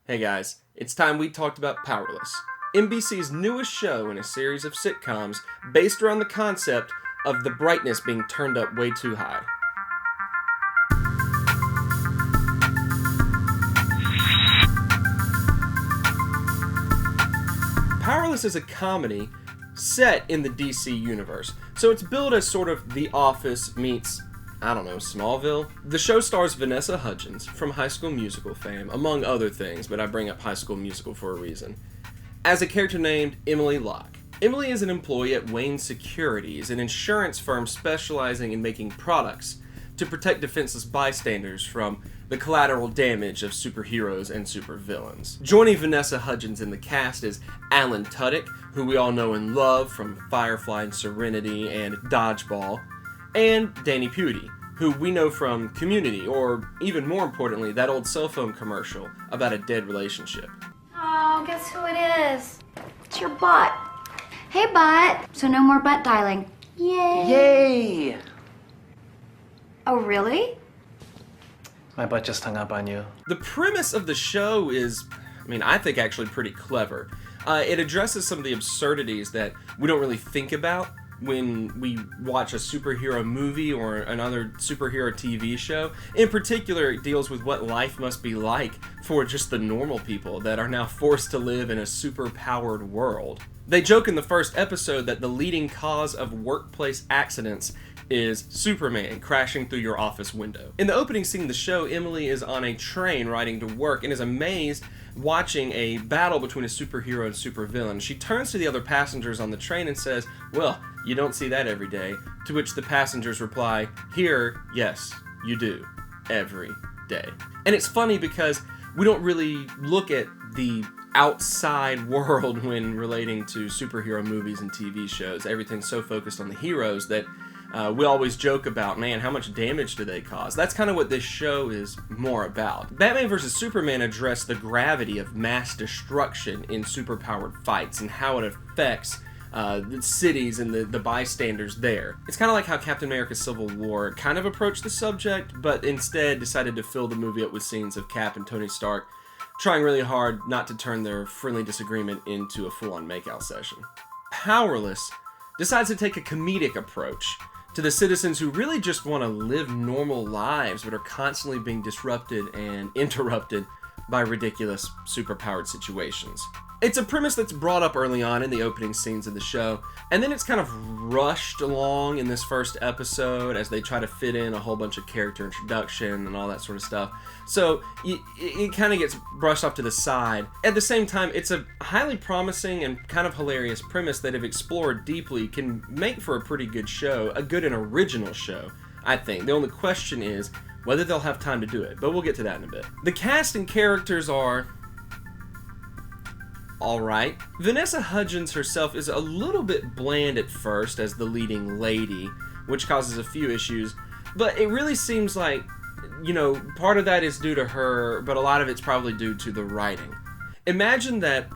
Hey guys, it's time we talked about Powerless, NBC's newest show in a series of sitcoms based around the concept of the brightness being turned up way too high. Powerless is a comedy set in the DC universe, so it's billed as sort of The Office meets, Smallville. The show stars Vanessa Hudgens from High School Musical fame, among other things, but I bring up High School Musical for a reason, as a character named Emily Locke. Emily is an employee at Wayne Securities, an insurance firm specializing in making products to protect defenseless bystanders from the collateral damage of superheroes and supervillains. Joining Vanessa Hudgens in the cast is Tudyk, who we all know and love from Firefly and Serenity and Dodgeball, and Danny Pudi, who we know from Community, or even more importantly, that old cell phone commercial about a dead relationship. Oh, guess who it is? It's your butt. Hey, butt. So no more butt dialing. Yay. Yay! Oh, really? My butt just hung up on you. The premise of the show is, I think actually pretty clever. It addresses some of the absurdities that we don't really think about when we watch a superhero movie or another superhero TV show. In particular, it deals with what life must be like for just the normal people that are now forced to live in a super-powered world. They joke in the first episode that the leading cause of workplace accidents is Superman crashing through your office window. In the opening scene of the show, Emily is on a train riding to work and is amazed watching a battle between a superhero and supervillain. She turns to the other passengers on the train and says, "Well, you don't see that every day." To which the passengers reply, "Here, yes, you do. Every day." And it's funny because we don't really look at the outside world when relating to superhero movies and TV shows. Everything's so focused on the heroes that we always joke about, man, how much damage do they cause? That's kind of what this show is more about. Batman vs. Superman addressed the gravity of mass destruction in superpowered fights and how it affects the cities and the bystanders there. It's kind of like how Captain America Civil War kind of approached the subject, but instead decided to fill the movie up with scenes of Cap and Tony Stark trying really hard not to turn their friendly disagreement into a full-on makeout session. Powerless decides to take a comedic approach to the citizens who really just want to live normal lives but are constantly being disrupted and interrupted by ridiculous superpowered situations. It's a premise that's brought up early on in the opening scenes of the show, and then it's kind of rushed along in this first episode as they try to fit in a whole bunch of character introduction and all that sort of stuff. So it kind of gets brushed off to the side. At the same time, it's a highly promising and kind of hilarious premise that, if explored deeply, can make for a pretty good show, a good and original show, I think. The only question is whether they'll have time to do it, but we'll get to that in a bit. The cast and characters are alright. Vanessa Hudgens herself is a little bit bland at first as the leading lady, which causes a few issues, but it really seems like, part of that is due to her, but a lot of it's probably due to the writing. Imagine that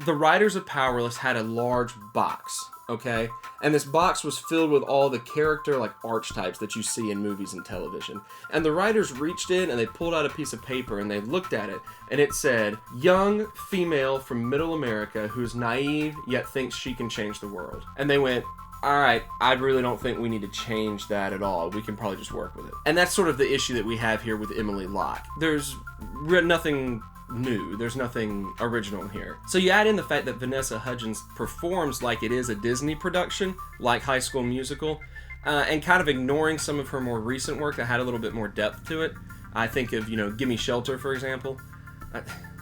the writers of Powerless had a large box, okay? And this box was filled with all the character, archetypes that you see in movies and television. And the writers reached in and they pulled out a piece of paper and they looked at it, and it said, "Young female from middle America who's naive yet thinks she can change the world." And they went, "Alright, I really don't think we need to change that at all. We can probably just work with it." And that's sort of the issue that we have here with Emily Locke. There's nothing new. There's nothing original here. So you add in the fact that Vanessa Hudgens performs like it is a Disney production, like High School Musical, and kind of ignoring some of her more recent work that had a little bit more depth to it. I think of, Gimme Shelter, for example.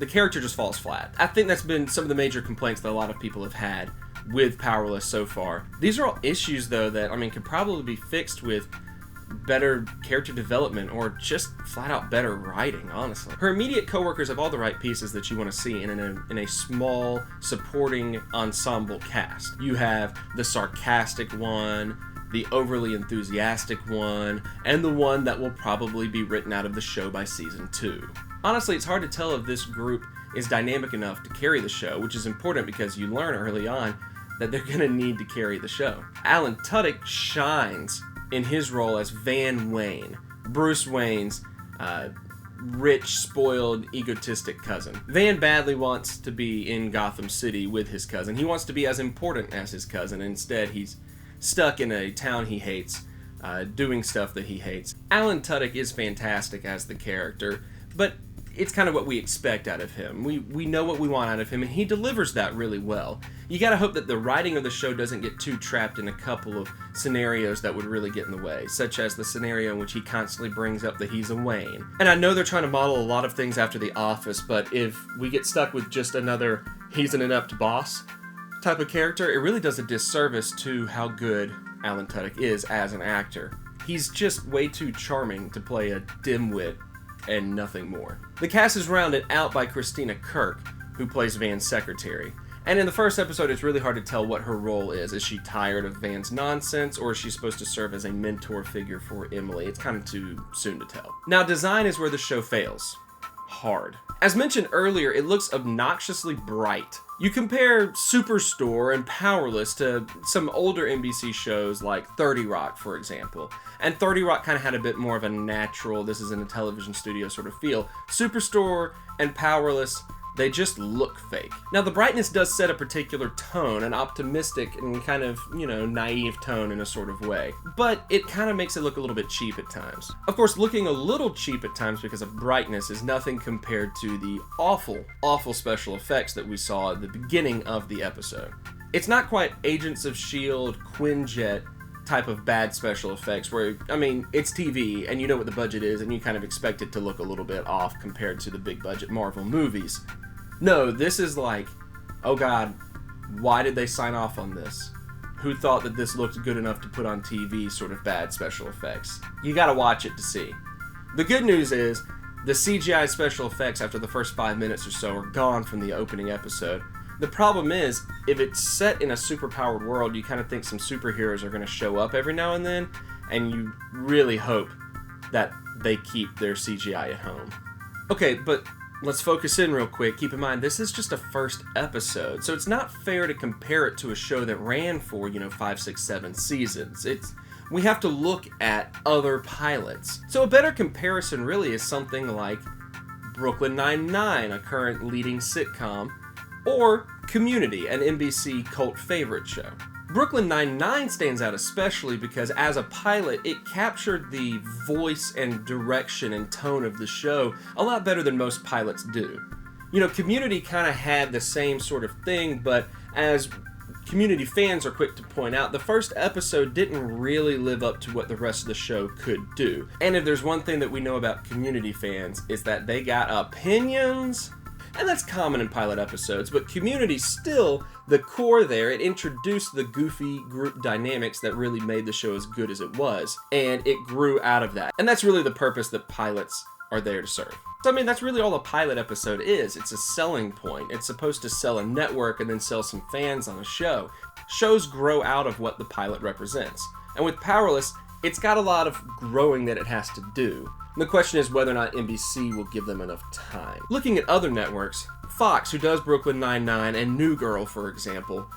The character just falls flat. I think that's been some of the major complaints that a lot of people have had with Powerless so far. These are all issues, though, that, could probably be fixed with better character development or just flat out better writing, honestly. Her immediate coworkers have all the right pieces that you want to see in a small supporting ensemble cast. You have the sarcastic one, the overly enthusiastic one, and the one that will probably be written out of the show by season 2. Honestly, it's hard to tell if this group is dynamic enough to carry the show, which is important because you learn early on that they're going to need to carry the show. Tudyk shines in his role as Van Wayne, Bruce Wayne's rich, spoiled, egotistic cousin. Van badly wants to be in Gotham City with his cousin. He wants to be as important as his cousin. Instead, he's stuck in a town he hates, doing stuff that he hates. Alan Tudyk is fantastic as the character, but it's kind of what we expect out of him. We know what we want out of him, and he delivers that really well. You gotta hope that the writing of the show doesn't get too trapped in a couple of scenarios that would really get in the way, such as the scenario in which he constantly brings up that he's a Wayne. And I know they're trying to model a lot of things after The Office, but if we get stuck with just another he's an inept boss type of character, it really does a disservice to how good Alan Tudyk is as an actor. He's just way too charming to play a dimwit and nothing more. The cast is rounded out by Christina Kirk, who plays Van's secretary. And in the first episode, it's really hard to tell what her role is. Is she tired of Van's nonsense, or is she supposed to serve as a mentor figure for Emily? It's kind of too soon to tell. Now, design is where the show fails. Hard. As mentioned earlier, it looks obnoxiously bright. You compare Superstore and Powerless to some older NBC shows like 30 Rock, for example. And 30 Rock kind of had a bit more of a natural, this is in a television studio sort of feel. Superstore and Powerless, they just look fake. Now, the brightness does set a particular tone, an optimistic and kind of, naive tone in a sort of way. But it kind of makes it look a little bit cheap at times. Of course, looking a little cheap at times because of brightness is nothing compared to the awful, awful special effects that we saw at the beginning of the episode. It's not quite Agents of S.H.I.E.L.D., Quinjet type of bad special effects where, it's TV and you know what the budget is and you kind of expect it to look a little bit off compared to the big budget Marvel movies. No, this is like, oh god, why did they sign off on this? Who thought that this looked good enough to put on TV sort of bad special effects? You gotta watch it to see. The good news is, the CGI special effects after the first 5 minutes or so are gone from the opening episode. The problem is, if it's set in a superpowered world, you kind of think some superheroes are going to show up every now and then, and you really hope that they keep their CGI at home. Okay, but let's focus in real quick. Keep in mind, this is just a first episode, so it's not fair to compare it to a show that ran for, 5, 6, 7 seasons. We have to look at other pilots. So a better comparison really is something like Brooklyn Nine-Nine, a current leading sitcom, or Community, an NBC cult favorite show. Brooklyn Nine-Nine stands out especially because as a pilot, it captured the voice and direction and tone of the show a lot better than most pilots do. Community kind of had the same sort of thing, but as Community fans are quick to point out, the first episode didn't really live up to what the rest of the show could do. And if there's one thing that we know about Community fans, is that they got opinions. And that's common in pilot episodes, but Community still, the core there, it introduced the goofy group dynamics that really made the show as good as it was, and it grew out of that. And that's really the purpose that pilots are there to serve. So that's really all a pilot episode is. It's a selling point. It's supposed to sell a network and then sell some fans on a show. Shows grow out of what the pilot represents. And with Powerless, it's got a lot of growing that it has to do. The question is whether or not NBC will give them enough time. Looking at other networks, Fox, who does Brooklyn Nine-Nine and New Girl, for example,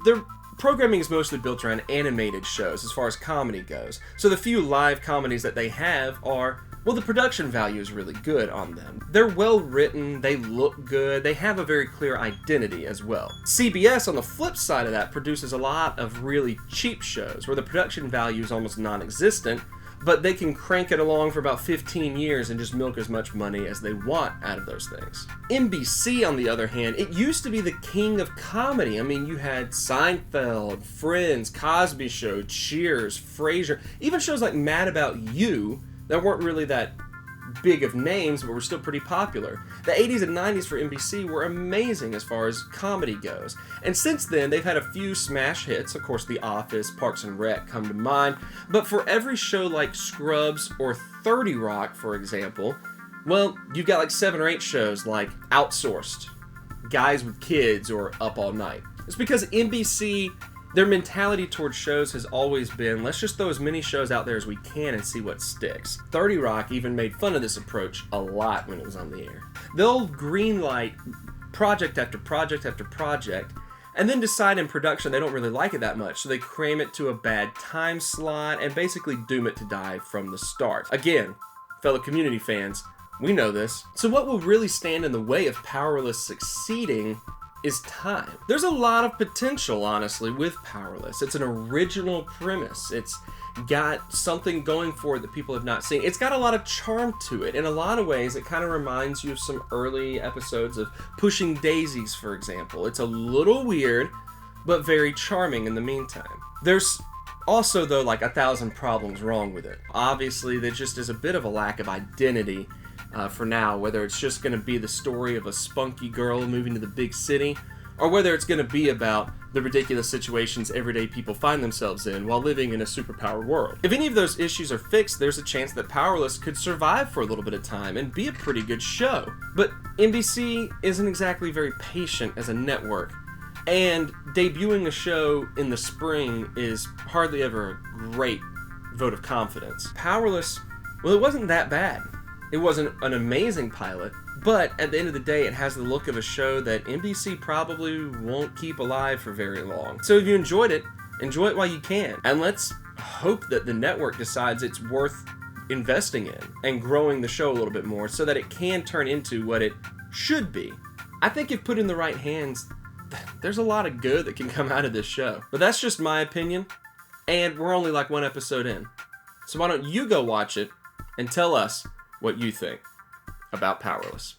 their programming is mostly built around animated shows as far as comedy goes. So the few live comedies that they have are, the production value is really good on them. They're well written, they look good, they have a very clear identity as well. CBS, on the flip side of that, produces a lot of really cheap shows where the production value is almost non-existent, but they can crank it along for about 15 years and just milk as much money as they want out of those things. NBC, on the other hand, it used to be the king of comedy. You had Seinfeld, Friends, Cosby Show, Cheers, Frasier, even shows like Mad About You that weren't really that big of names, but were still pretty popular. The 80s and 90s for NBC were amazing as far as comedy goes. And since then, they've had a few smash hits. Of course, The Office, Parks and Rec come to mind. But for every show like Scrubs or 30 Rock, for example, you've got like 7 or 8 shows like Outsourced, Guys with Kids, or Up All Night. It's because NBC, their mentality towards shows has always been, let's just throw as many shows out there as we can and see what sticks. 30 Rock even made fun of this approach a lot when it was on the air. They'll greenlight project after project after project, and then decide in production they don't really like it that much, so they cram it to a bad time slot and basically doom it to die from the start. Again, fellow Community fans, We know this. So what will really stand in the way of Powerless succeeding is time. There's a lot of potential, honestly, with Powerless. It's an original premise. It's got something going for it that people have not seen. It's got a lot of charm to it. In a lot of ways, it kind of reminds you of some early episodes of Pushing Daisies, for example. It's a little weird, but very charming in the meantime. There's also, though, like 1,000 problems wrong with it. Obviously, there just is a bit of a lack of identity for now, whether it's just going to be the story of a spunky girl moving to the big city, or whether it's going to be about the ridiculous situations everyday people find themselves in while living in a superpowered world. If any of those issues are fixed, there's a chance that Powerless could survive for a little bit of time and be a pretty good show. But NBC isn't exactly very patient as a network, and debuting a show in the spring is hardly ever a great vote of confidence. Powerless, well, it wasn't that bad. It wasn't an amazing pilot, but at the end of the day, it has the look of a show that NBC probably won't keep alive for very long. So if you enjoyed it, enjoy it while you can. And let's hope that the network decides it's worth investing in and growing the show a little bit more so that it can turn into what it should be. I think if put in the right hands, there's a lot of good that can come out of this show. But that's just my opinion, and we're only like one episode in. So why don't you go watch it and tell us what you think about Powerless.